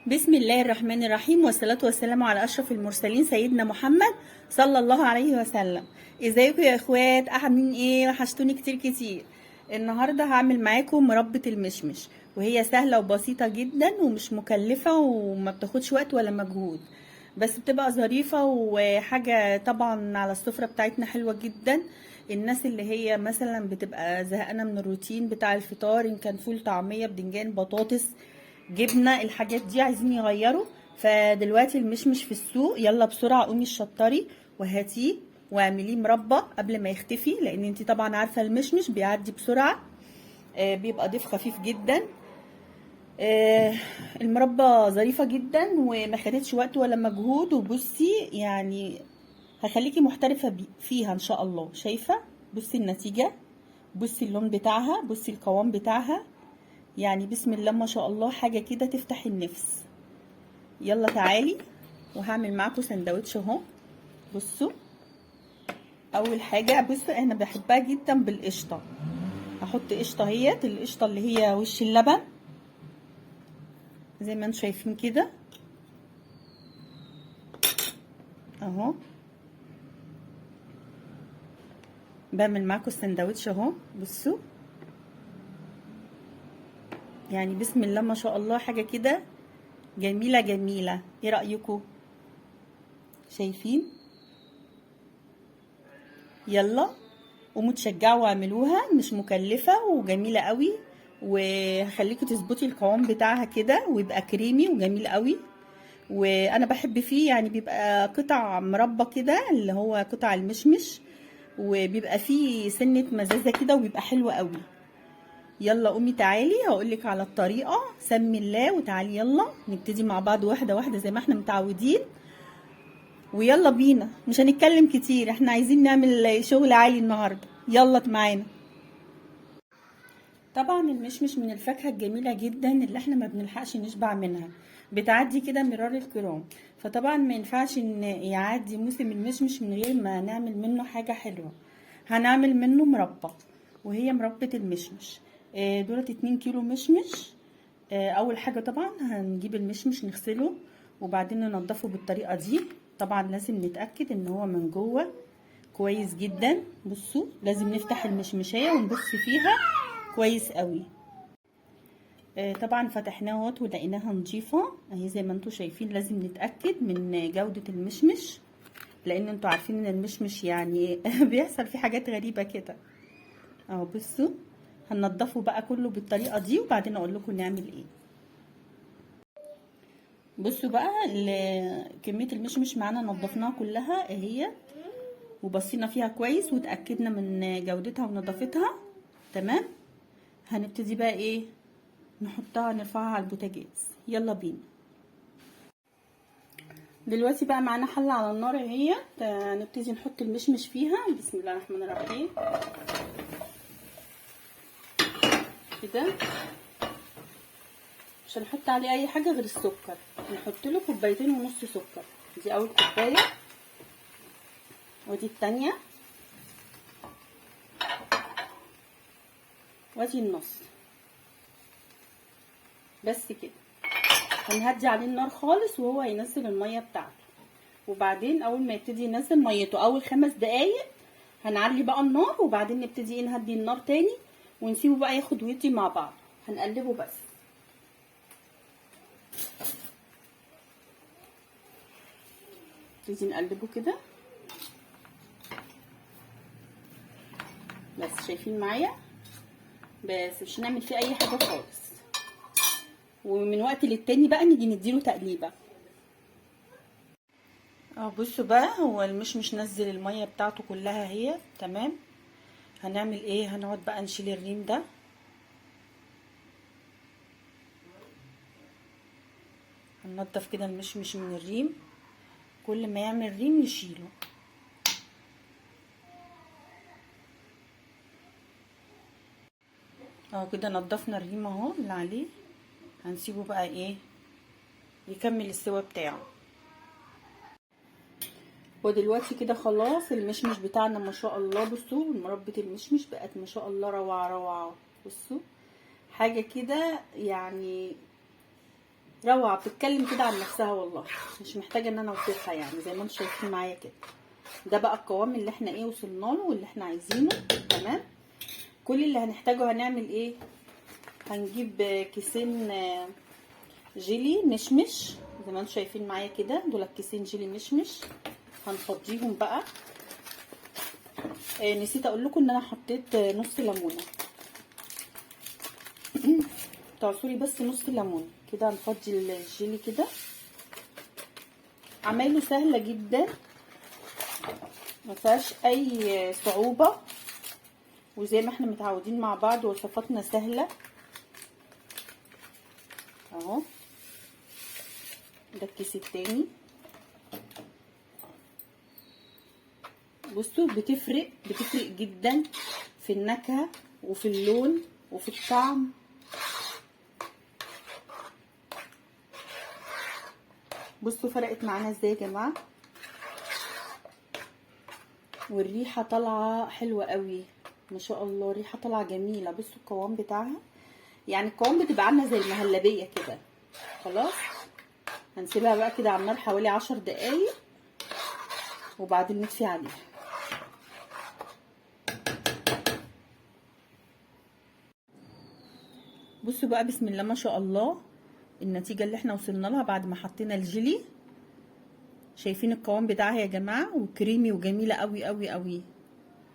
بسم الله الرحمن الرحيم، والصلاة والسلام على أشرف المرسلين سيدنا محمد صلى الله عليه وسلم. ازيكم يا اخوات؟ عاملين ايه؟ وحشتوني كتير كتير. النهاردة هعمل معاكم مربى المشمش، وهي سهلة وبسيطة جدا ومش مكلفة وما بتاخدش وقت ولا مجهود، بس بتبقى ظريفة وحاجة طبعا على السفرة بتاعتنا حلوة جدا. الناس اللي هي مثلا بتبقى زهقانة من الروتين بتاع الفطار، ان كان فول طعمية بدنجان بطاطس جبنه، الحاجات دي عايزين يغيروا. فدلوقتي المشمش في السوق، يلا بسرعه قومي الشطري وهاتيه واعمليه مربى قبل ما يختفي، لان انتي طبعا عارفه المشمش بيعدي بسرعه. بيبقى ضيف خفيف جدا. المربى ظريفه جدا وما خدتش وقت ولا مجهود، وبصي يعني هخليكي محترفه فيها ان شاء الله. شايفه؟ بصي النتيجه، بصي اللون بتاعها، بصي القوام بتاعها، يعني بسم الله ما شاء الله، حاجه كده تفتح النفس. يلا تعالي وهعمل معاكم سندوتش اهو. بصوا، اول حاجه بصوا انا بحبها جدا بالقشطه. هحط قشطه، اهيت القشطه اللي هي وش اللبن زي ما انتم شايفين كده اهو. بعمل معاكم السندوتش اهو. بصوا يعني بسم الله ما شاء الله، حاجه كده جميله جميله. ايه رايكم؟ شايفين؟ يلا قوموا تشجعوا واعملوها، مش مكلفه وجميله قوي، وهخليكوا تظبطي القوام بتاعها كده ويبقى كريمي وجميل قوي. وانا بحب فيه يعني بيبقى قطع مربى كده، اللي هو قطع المشمش، وبيبقى فيه سنه مزازه كده وبيبقى حلو قوي. يلا قومي تعالي هقولك على الطريقه، سمي الله وتعالي يلا نبتدي مع بعض واحده واحده زي ما احنا متعودين. ويلا بينا، مش هنتكلم كتير، احنا عايزين نعمل شغل عالي النهارده. يلا معانا. طبعا المشمش من الفاكهة الجميلة جدا اللي احنا ما بنلحقش نشبع منها، بتعدي كده مرار الكرام. فطبعا ما ينفعش ان يعدي موسم المشمش من غير ما نعمل منه حاجة حلوة. هنعمل منه مربى، وهي مربى المشمش. دولت 2 كيلو مشمش. اول حاجة طبعا هنجيب المشمش نغسله وبعدين ننضفه بالطريقة دي. طبعا لازم نتأكد ان هو من جوه كويس جدا. بصوا لازم نفتح المشمشية ونبص فيها كويس قوي. طبعا فتحناها اهوت ولقيناها نظيفه اهي زي ما انتم شايفين. لازم نتاكد من جوده المشمش، لان انتوا عارفين ان المشمش يعني بيحصل فيه حاجات غريبه كده اهو. بصوا هننضفه بقى كله بالطريقه دي وبعدين اقول لكم نعمل ايه. بصوا بقى كميه المشمش معانا نضفناها كلها اهي، وبصينا فيها كويس وتاكدنا من جودتها ونظافتها تمام. هنبتدي بقى ايه؟ نحطها نرفعها على البوتاجاز. يلا بينا. دلوقتي بقى معانا حله على النار اهي، نبتدي نحط المشمش فيها. بسم الله الرحمن الرحيم كده. مش هنحط عليه اي حاجه غير السكر، نحط له 2.5 كوباية سكر. دي اول كوبايه ودي التانية ودي النص. بس كده هنهدي عليه النار خالص وهو هينزل الميه بتاعته. وبعدين اول ما يبتدي ينزل ميته اول 5 دقايق هنعلي بقى النار، وبعدين نبتدي نهدي النار تاني ونسيبه بقى ياخد ويدي مع بعض. هنقلبه بس. نبتدي نقلبه كده بس. شايفين معايا؟ بس مش هنعمل فيه اي حاجه خالص، ومن وقت للتاني بقى نيجي نديله تقليبه. بصوا بقى هو المشمش نزل الميه بتاعته كلها هي تمام. هنعمل ايه؟ هنقعد بقى نشيل الريم ده. هننضف كده المشمش من الريم، كل ما يعمل ريم نشيله. اهو كده نضفنا الريم اهو اللي عليه. هنسيبه بقى ايه يكمل السوا بتاعه. ودلوقتي كده خلاص المشمش بتاعنا ما شاء الله. بصوا مربى المشمش بقت ما شاء الله روعه روعه. بصوا حاجه كده يعني روعه، بتتكلم كده عن نفسها والله، مش محتاجه ان انا اوصفها يعني، زي ما انتم شايفين معايا كده. ده بقى القوام اللي احنا ايه وصلنا له واللي احنا عايزينه. تمام. كل اللي هنحتاجه هنعمل ايه؟ هنجيب كيسين جيلي مشمش زي ما انتم شايفين معايا كده. دول كيسين جيلي مشمش هنفضيهم بقى. نسيت اقول لكم ان انا حطيت نص ليمونه. تعصري بس نص ليمونه كده. هنفضي الجيلي كده. عمايله سهله جدا، ما فيهاش اي صعوبه، وزي ما احنا متعودين مع بعض وصفاتنا سهله اهو. ده الكيس التاني. بصوا بتفرق جدا في النكهه وفي اللون وفي الطعم. بصوا فرقت معانا ازاي يا جماعه، والريحه طالعه حلوه قوي ما شاء الله. الريحه طالعه جميله. بصوا القوام بتاعها، يعني القوام بتبقى عامله زي المهلبيه كده. خلاص هنسيبها بقى كده على النار حوالي 10 دقايق وبعدين نطفي عليها. بصوا بقى بسم الله ما شاء الله النتيجه اللي احنا وصلنا لها بعد ما حطينا الجيلي. شايفين القوام بتاعها يا جماعه، وكريمي وجميله قوي قوي قوي.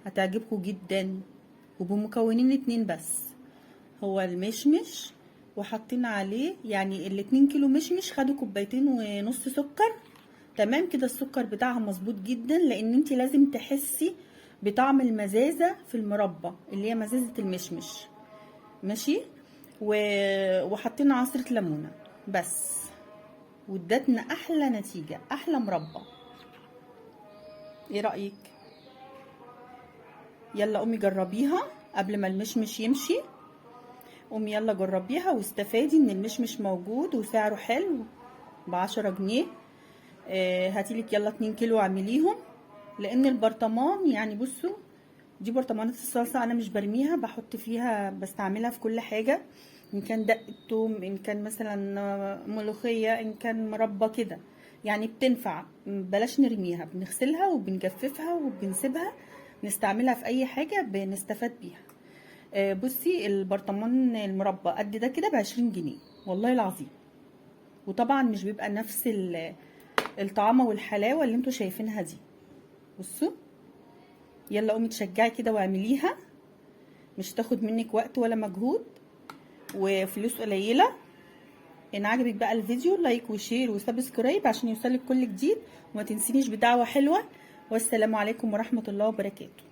هتعجبكم جدا. وبمكونين 2 بس، هو المشمش وحطينا عليه يعني ال2 كيلو مشمش خدوا 2.5 كوب سكر. تمام كده. السكر بتاعها مظبوط جدا، لان انت لازم تحسي بطعم المزازه في المربى اللي هي مزازه المشمش. ماشي. وحطينا عصره ليمونه بس، وادتنا احلى نتيجه، احلى مربى. ايه رايك؟ يلا قومي جربيها قبل ما المشمش يمشي. قومي يلا جربيها واستفادي ان المشمش موجود وسعره حلو ب10 جنيه. هاتيلك يلا 2 كيلو اعمليهم، لان البرطمان يعني بصوا دي برطمانات الصلصه انا مش برميها، بحط فيها بستعملها في كل حاجه، ان كان دق الثوم، ان كان مثلا ملوخيه، ان كان مربى كده يعني بتنفع. بلاش نرميها، بنغسلها وبنجففها وبنسيبها نستعملها في اي حاجه بنستفاد بيها. بصي البرطمان المربى قد ده كده ب20 جنيه والله العظيم. وطبعا مش بيبقى نفس الطعامه والحلاوه اللي انتوا شايفينها دي. بصوا يلا قومي تشجعي كده واعمليها، مش تاخد منك وقت ولا مجهود وفلوس قليله. ان عجبك بقى الفيديو لايك وشير وسبسكرايب عشان يوصلك كل جديد، وما تنسينيش بدعوه حلوه. والسلام عليكم ورحمه الله وبركاته.